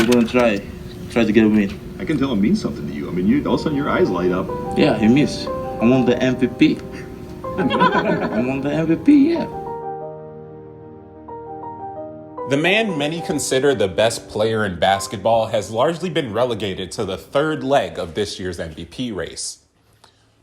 we're gonna try to get a win. I can tell it means something to you. I mean, all of a sudden your eyes light up. Yeah, it means I want the MVP. I want the MVP, yeah. The man many consider the best player in basketball has largely been relegated to the third leg of this year's MVP race.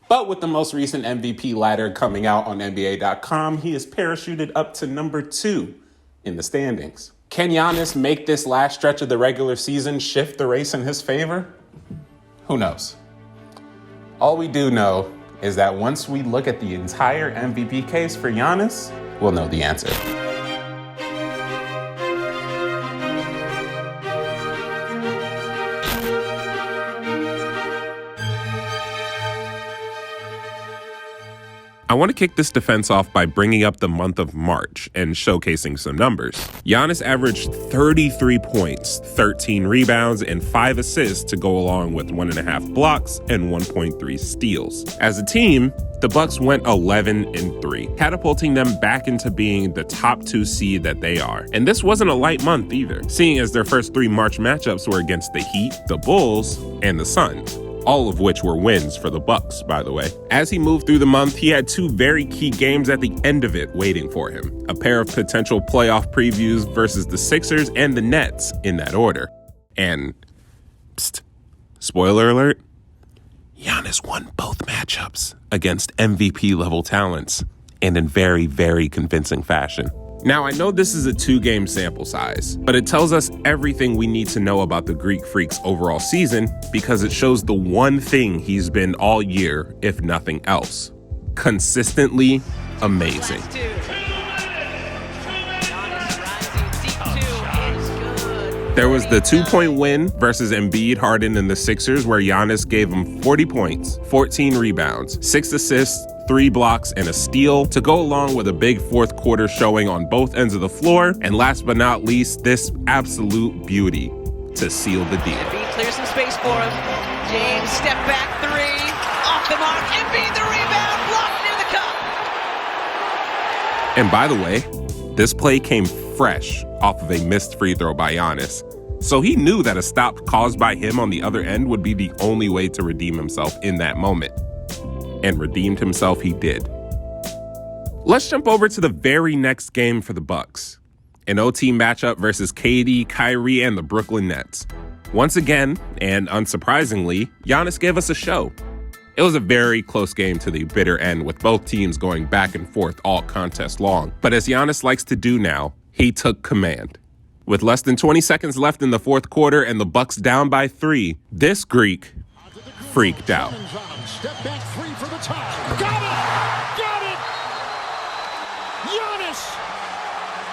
But with the most recent MVP ladder coming out on NBA.com, he is parachuted up to number 2 in the standings. Can Giannis make this last stretch of the regular season shift the race in his favor? Who knows? All we do know is that once we look at the entire MVP case for Giannis, we'll know the answer. I want to kick this defense off by bringing up the month of March and showcasing some numbers. Giannis averaged 33 points, 13 rebounds, and 5 assists to go along with 1.5 blocks and 1.3 steals. As a team, the Bucks went 11-3, catapulting them back into being the top 2 seed that they are. And this wasn't a light month either, seeing as their first 3 March matchups were against the Heat, the Bulls, and the Suns. All of which were wins for the Bucks, by the way. As he moved through the month, he had 2 very key games at the end of it waiting for him. A pair of potential playoff previews versus the Sixers and the Nets in that order. And, spoiler alert, Giannis won both matchups against MVP-level talents, and in very, very convincing fashion. Now, I know this is a 2-game sample size, but it tells us everything we need to know about the Greek Freak's overall season because it shows the one thing he's been all year, if nothing else. Consistently amazing. There was the 2-point win versus Embiid, Harden, and the Sixers where Giannis gave him 40 points, 14 rebounds, 6 assists, 3 blocks, and a steal to go along with a big fourth quarter showing on both ends of the floor. And last but not least, this absolute beauty to seal the deal. Embiid clears some space for him. James, step back 3, off the mark. Embiid the rebound, blocked near the cup. And by the way, this play came fresh off of a missed free throw by Giannis. So he knew that a stop caused by him on the other end would be the only way to redeem himself in that moment. And redeemed himself he did. Let's jump over to the very next game for the Bucks. An OT matchup versus KD, Kyrie, and the Brooklyn Nets. Once again, and unsurprisingly, Giannis gave us a show. It was a very close game to the bitter end with both teams going back and forth all contest long. But as Giannis likes to do now, he took command. With less than 20 seconds left in the fourth quarter and the Bucks down by 3, this Greek freaked out. Step back 3 for the tie. Got it! Got it! Giannis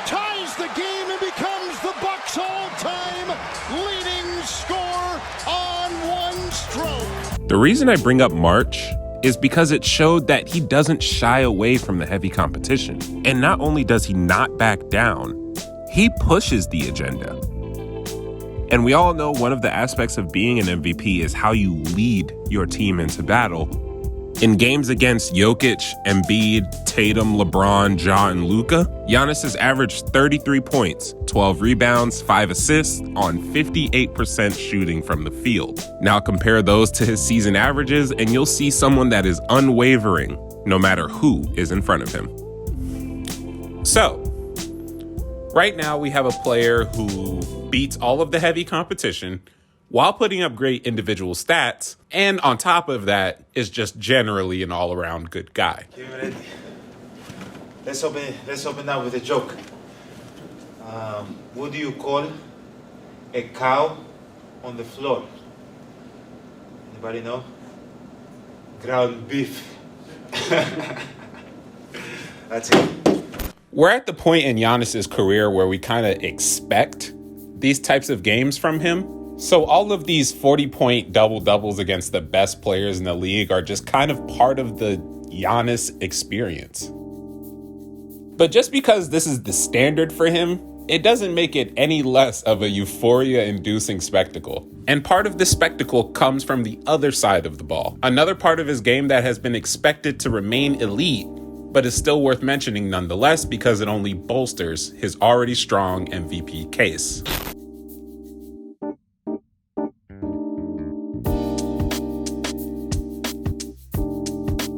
ties the game and becomes the Bucks' all-time leading scorer on 1 stroke. The reason I bring up March is because it showed that he doesn't shy away from the heavy competition. And not only does he not back down, he pushes the agenda. And we all know one of the aspects of being an MVP is how you lead your team into battle. In games against Jokic, Embiid, Tatum, LeBron, Ja, and Luka, Giannis has averaged 33 points, 12 rebounds, 5 assists on 58% shooting from the field. Now compare those to his season averages and you'll see someone that is unwavering no matter who is in front of him. So, right now we have a player who beats all of the heavy competition while putting up great individual stats, and on top of that is just generally an all-around good guy. Let's open up with a joke. What do you call a cow on the floor? Anybody know? Ground beef. That's it. We're at the point in Giannis's career where we kind of expect these types of games from him. So all of these 40-point double-doubles against the best players in the league are just kind of part of the Giannis experience. But just because this is the standard for him, it doesn't make it any less of a euphoria-inducing spectacle. And part of this spectacle comes from the other side of the ball. Another part of his game that has been expected to remain elite, but is still worth mentioning nonetheless because it only bolsters his already strong MVP case.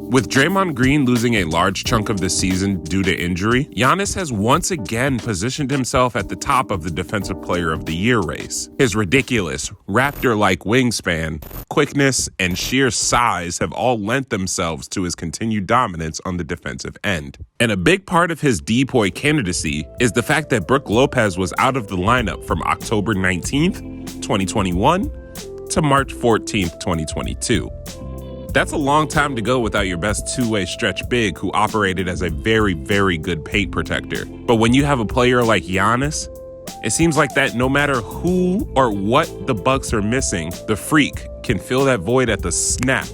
With Draymond Green losing a large chunk of the season due to injury, Giannis has once again positioned himself at the top of the Defensive Player of the Year race. His ridiculous, raptor-like wingspan, quickness, and sheer size have all lent themselves to his continued dominance on the defensive end. And a big part of his DPOY candidacy is the fact that Brook Lopez was out of the lineup from October 19th, 2021 to March 14th, 2022. That's a long time to go without your best two-way stretch big who operated as a very, very good paint protector. But when you have a player like Giannis, it seems like that no matter who or what the Bucks are missing, the freak can fill that void at the snap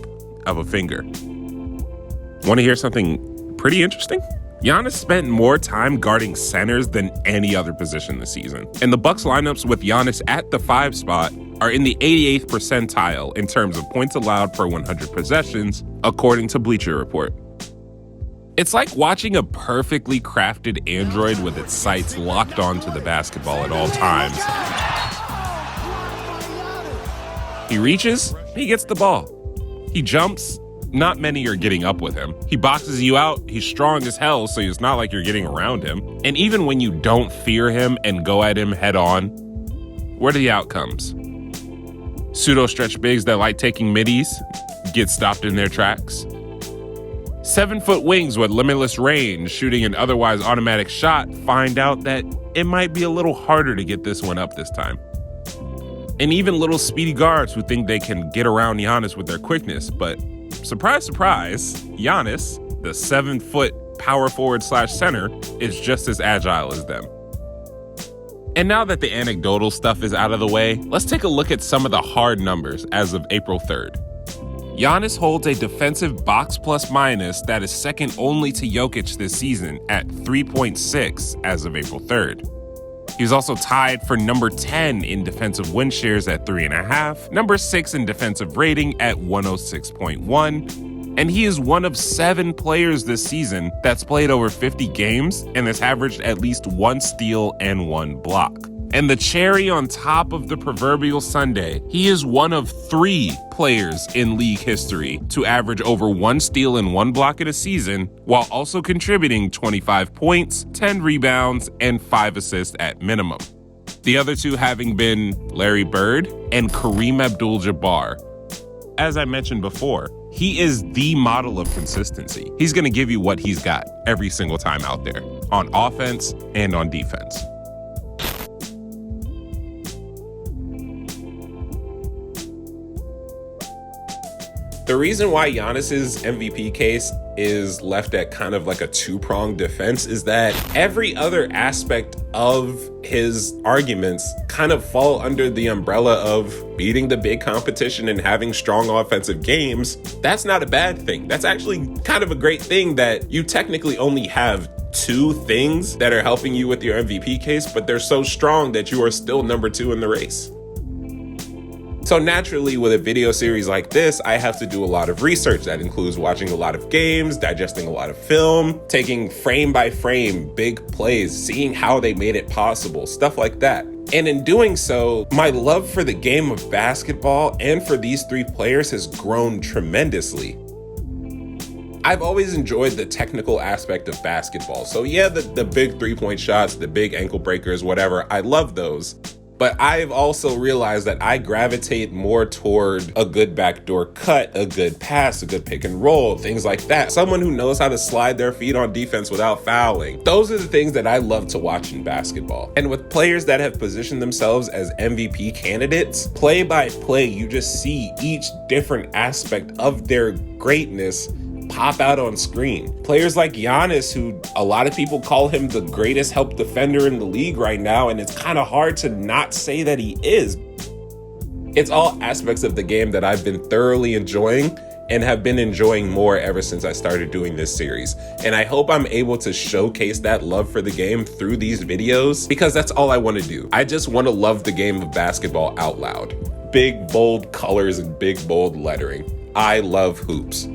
of a finger. Want to hear something pretty interesting? Giannis spent more time guarding centers than any other position this season. And the Bucks lineups with Giannis at the 5 spot are in the 88th percentile in terms of points allowed per 100 possessions, according to Bleacher Report. It's like watching a perfectly crafted android with its sights locked onto the basketball at all times. He reaches, he gets the ball. He jumps, not many are getting up with him. He boxes you out, he's strong as hell, so it's not like you're getting around him. And even when you don't fear him and go at him head on, what are the outcomes? Pseudo-stretch bigs that like taking middies get stopped in their tracks. 7-foot wings with limitless range shooting an otherwise automatic shot find out that it might be a little harder to get this one up this time. And even little speedy guards who think they can get around Giannis with their quickness, but surprise, surprise, Giannis, the 7-foot power forward / center, is just as agile as them. And now that the anecdotal stuff is out of the way, let's take a look at some of the hard numbers as of April 3rd. Giannis holds a defensive box plus minus that is second only to Jokic this season at 3.6 as of April 3rd. He's also tied for number 10 in defensive win shares at 3.5, number 6 in defensive rating at 106.1, and he is one of 7 players this season that's played over 50 games and has averaged at least 1 steal and 1 block. And the cherry on top of the proverbial sundae, he is one of 3 players in league history to average over 1 steal and 1 block in a season, while also contributing 25 points, 10 rebounds, and 5 assists at minimum. The other 2 having been Larry Bird and Kareem Abdul-Jabbar. As I mentioned before, he is the model of consistency. He's going to give you what he's got every single time out there, on offense and on defense. The reason why Giannis's MVP case is left at kind of like a 2-pronged defense is that every other aspect of his arguments kind of fall under the umbrella of beating the big competition and having strong offensive games. That's not a bad thing. That's actually kind of a great thing that you technically only have 2 things that are helping you with your MVP case, but they're so strong that you are still number 2 in the race. So naturally, with a video series like this, I have to do a lot of research. That includes watching a lot of games, digesting a lot of film, taking frame by frame big plays, seeing how they made it possible, stuff like that. And in doing so, my love for the game of basketball and for these 3 players has grown tremendously. I've always enjoyed the technical aspect of basketball. So yeah, the big 3-point shots, the big ankle breakers, whatever, I love those. But I've also realized that I gravitate more toward a good backdoor cut, a good pass, a good pick and roll, things like that. Someone who knows how to slide their feet on defense without fouling. Those are the things that I love to watch in basketball. And with players that have positioned themselves as MVP candidates, play by play, you just see each different aspect of their greatness pop out on screen. Players like Giannis, who a lot of people call him the greatest help defender in the league right now, and it's kind of hard to not say that he is. It's all aspects of the game that I've been thoroughly enjoying and have been enjoying more ever since I started doing this series. And I hope I'm able to showcase that love for the game through these videos, because that's all I want to do. I just want to love the game of basketball out loud. Big, bold colors and big, bold lettering. I love hoops.